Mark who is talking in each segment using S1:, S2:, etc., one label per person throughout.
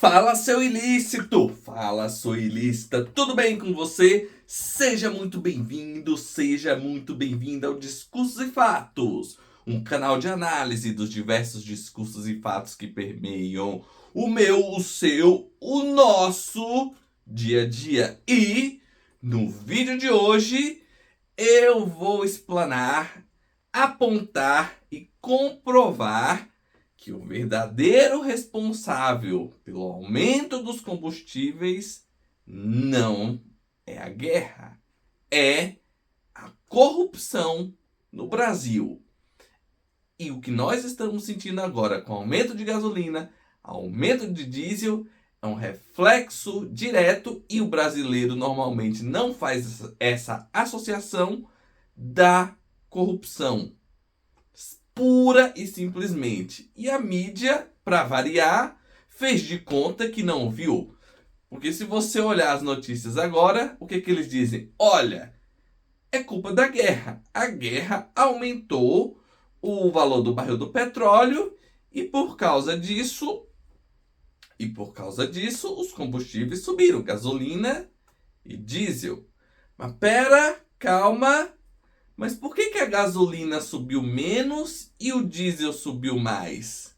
S1: Fala, seu ilícito! Fala, sua ilícita! Tudo bem com você? Seja muito bem-vindo, seja muito bem-vinda ao Discursos e Fatos, um canal de análise dos diversos discursos e fatos que permeiam o meu, o seu, o nosso dia a dia. E no vídeo de hoje eu vou explanar, apontar e comprovar que o verdadeiro responsável pelo aumento dos combustíveis não é a guerra, é a corrupção no Brasil. E o que nós estamos sentindo agora com aumento de gasolina, aumento de diesel, é um reflexo direto, e o brasileiro normalmente não faz essa associação, da corrupção pura e simplesmente. E a mídia, para variar, fez de conta que não viu. Porque se você olhar as notícias agora, o que eles dizem? Olha, é culpa da guerra. A guerra aumentou o valor do barril do petróleo e por causa disso, os combustíveis subiram, gasolina e diesel. Mas pera, calma. Mas por que a gasolina subiu menos e o diesel subiu mais?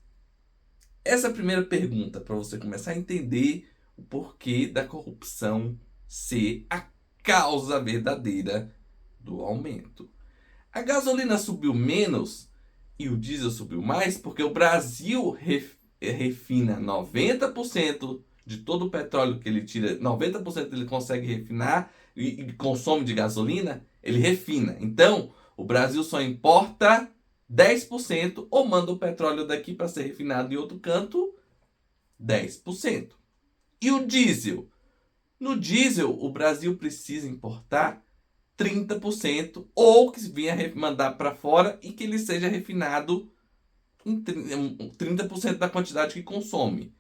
S1: Essa é a primeira pergunta, para você começar a entender o porquê da corrupção ser a causa verdadeira do aumento. A gasolina subiu menos e o diesel subiu mais porque o Brasil refina 90% de todo o petróleo que ele tira, 90% ele consegue refinar e consome de gasolina, ele refina. Então, o Brasil só importa 10% ou manda o petróleo daqui para ser refinado em outro canto, 10%. E o diesel? No diesel, o Brasil precisa importar 30% ou que venha mandar para fora e que ele seja refinado em 30% da quantidade que consome.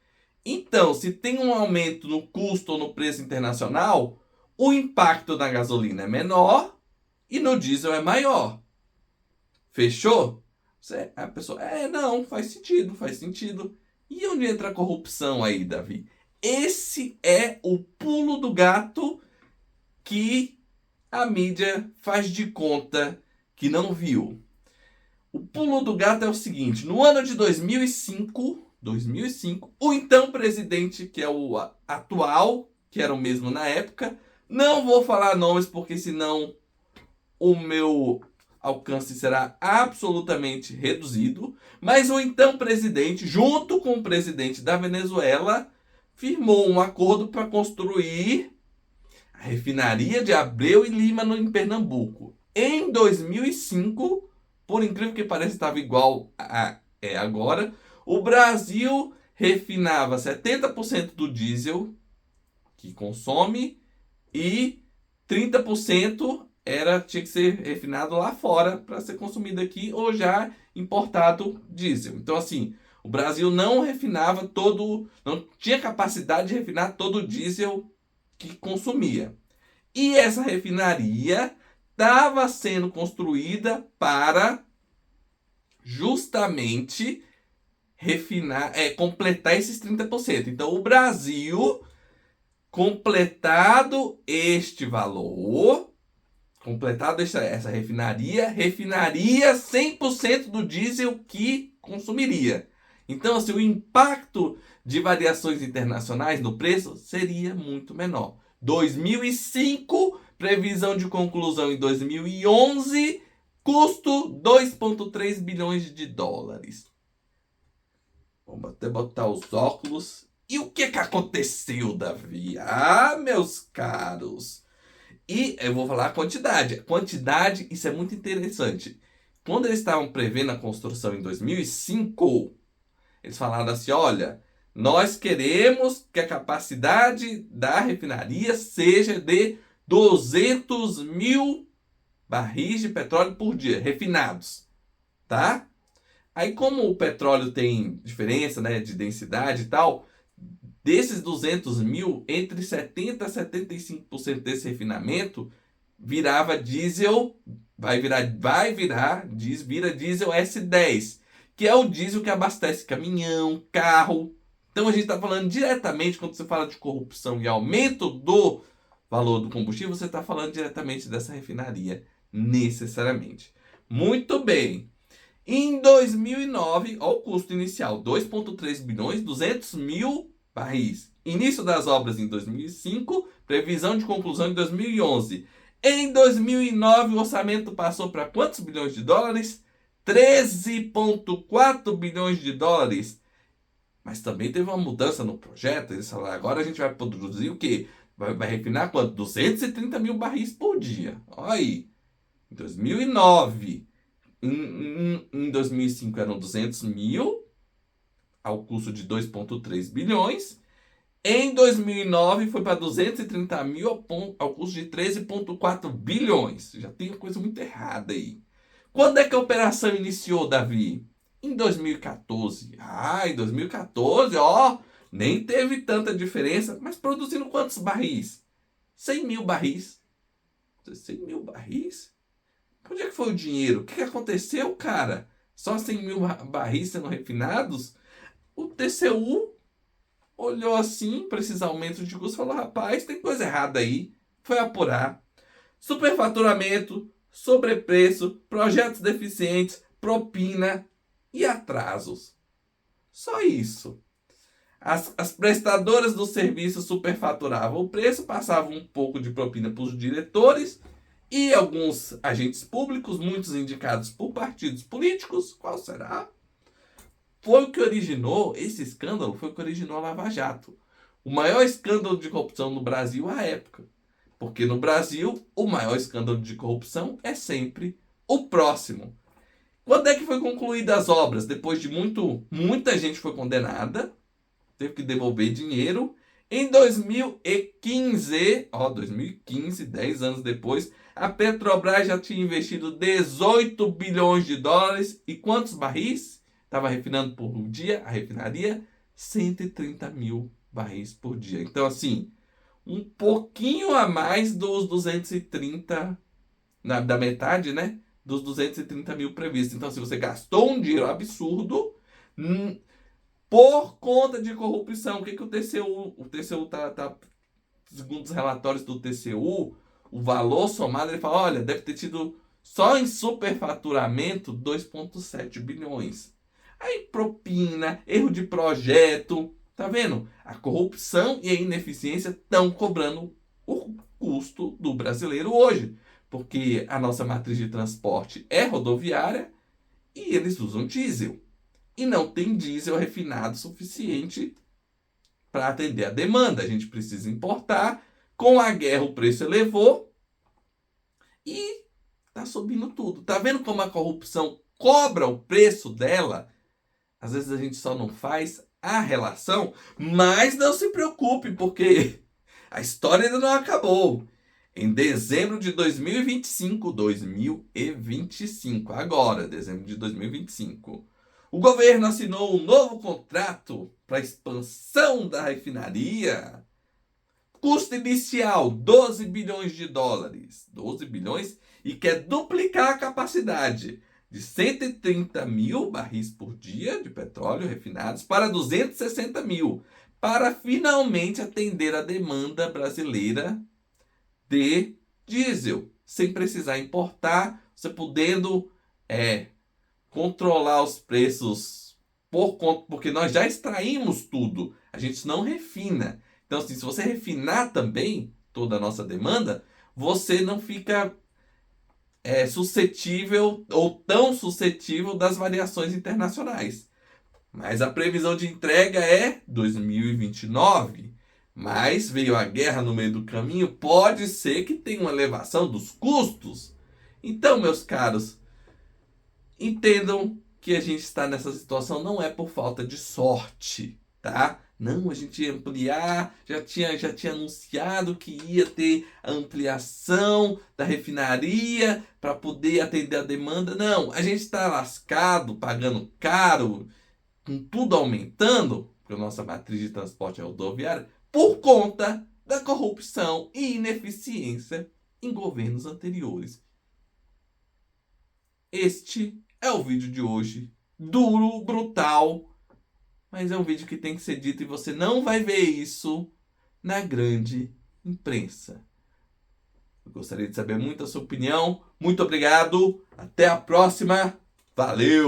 S1: Então, se tem um aumento no custo ou no preço internacional, o impacto na gasolina é menor e no diesel é maior. Fechou? A pessoa, não, faz sentido. E onde entra a corrupção aí, Davi? Esse é o pulo do gato que a mídia faz de conta que não viu. O pulo do gato é o seguinte: no ano de 2005, o então presidente, que é o atual, que era o mesmo na época, não vou falar nomes porque senão o meu alcance será absolutamente reduzido, mas o então presidente, junto com o presidente da Venezuela, firmou um acordo para construir a refinaria de Abreu e Lima em Pernambuco. Em 2005, por incrível que pareça, estava igual a agora, o Brasil refinava 70% do diesel que consome e 30% tinha que ser refinado lá fora para ser consumido aqui ou já importado diesel. Então, assim, o Brasil não refinava não tinha capacidade de refinar todo o diesel que consumia. E essa refinaria estava sendo construída para justamente refinar, completar esses 30%. Então, o Brasil, completado este valor, completado essa refinaria 100% do diesel que consumiria. Então, assim, o impacto de variações internacionais no preço seria muito menor. 2005, previsão de conclusão em 2011, custo 2,3 bilhões de dólares. Vamos até botar os óculos. E o que aconteceu, Davi? Meus caros. E eu vou falar a quantidade. Quantidade, isso é muito interessante. Quando eles estavam prevendo a construção em 2005, eles falaram assim, olha, nós queremos que a capacidade da refinaria seja de 200 mil barris de petróleo por dia, refinados, tá? Aí, como o petróleo tem diferença, né, de densidade e tal, desses 200 mil, entre 70% a 75% desse refinamento virava diesel, vira diesel S10, que é o diesel que abastece caminhão, carro, Então a gente está falando diretamente, quando você fala de corrupção e aumento do valor do combustível, você está falando diretamente dessa refinaria, necessariamente. Muito bem. Em 2009, olha o custo inicial, 2,3 bilhões, 200 mil barris. Início das obras em 2005, previsão de conclusão em 2011. Em 2009, o orçamento passou para quantos bilhões de dólares? 13,4 bilhões de dólares. Mas também teve uma mudança no projeto. Eles falaram, agora a gente vai produzir o quê? Vai refinar quanto? 230 mil barris por dia. Olha aí. Em 2009. Em 2005 eram 200 mil, ao custo de 2,3 bilhões. Em 2009 foi para 230 mil ao custo de 13,4 bilhões. Já tem uma coisa muito errada aí. Quando é que a operação iniciou, Davi? Em 2014. Em 2014, nem teve tanta diferença, mas produzindo quantos barris? 100 mil barris. 100 mil barris? Onde é que foi o dinheiro? O que aconteceu, cara? Só 100 mil barris sendo refinados? O TCU olhou assim para esses aumentos de custo e falou, rapaz, tem coisa errada aí. Foi apurar. Superfaturamento, sobrepreço, projetos deficientes, propina e atrasos. Só isso. As prestadoras do serviço superfaturavam o preço, passavam um pouco de propina para os diretores e alguns agentes públicos, muitos indicados por partidos políticos. Qual será? Foi o que originou, esse escândalo foi o que originou a Lava Jato. O maior escândalo de corrupção no Brasil à época. Porque no Brasil, o maior escândalo de corrupção é sempre o próximo. Quando é que foi concluídas as obras? Depois de muita gente foi condenada, teve que devolver dinheiro. Em 2015, 10 anos depois, a Petrobras já tinha investido 18 bilhões de dólares. E quantos barris estava refinando por dia? A refinaria, 130 mil barris por dia. Então, assim, um pouquinho a mais dos 230, da metade, né? Dos 230 mil previstos. Então, se você gastou um dinheiro absurdo por conta de corrupção, o que o TCU tá, segundo os relatórios do TCU, o valor somado, ele fala, olha, deve ter tido só em superfaturamento 2,7 bilhões. Aí propina, erro de projeto, tá vendo? A corrupção e a ineficiência estão cobrando o custo do brasileiro hoje, porque a nossa matriz de transporte é rodoviária e eles usam diesel. E não tem diesel refinado suficiente para atender a demanda. A gente precisa importar. Com a guerra o preço elevou e tá subindo tudo. Tá vendo como a corrupção cobra o preço dela? Às vezes a gente só não faz a relação, mas não se preocupe, porque a história ainda não acabou. Em dezembro de 2025, agora, dezembro de 2025, o governo assinou um novo contrato para a expansão da refinaria. Custo inicial, 12 bilhões de dólares. 12 bilhões e quer duplicar a capacidade de 130 mil barris por dia de petróleo refinados para 260 mil, para finalmente atender a demanda brasileira de diesel, sem precisar importar, você podendo controlar os preços por conta, porque nós já extraímos tudo, a gente não refina. Então, assim, se você refinar também toda a nossa demanda, você não fica suscetível ou tão suscetível das variações internacionais. Mas a previsão de entrega é 2029. Mas veio a guerra no meio do caminho, pode ser que tenha uma elevação dos custos. Então, meus caros, entendam que a gente está nessa situação não é por falta de sorte, tá? Não, a gente ia ampliar, já tinha anunciado que ia ter a ampliação da refinaria para poder atender a demanda. Não, a gente está lascado, pagando caro, com tudo aumentando, porque a nossa matriz de transporte é rodoviária, por conta da corrupção e ineficiência em governos anteriores. Este é o vídeo de hoje. Duro, brutal, mas é um vídeo que tem que ser dito e você não vai ver isso na grande imprensa. Eu gostaria de saber muito a sua opinião. Muito obrigado. Até a próxima. Valeu!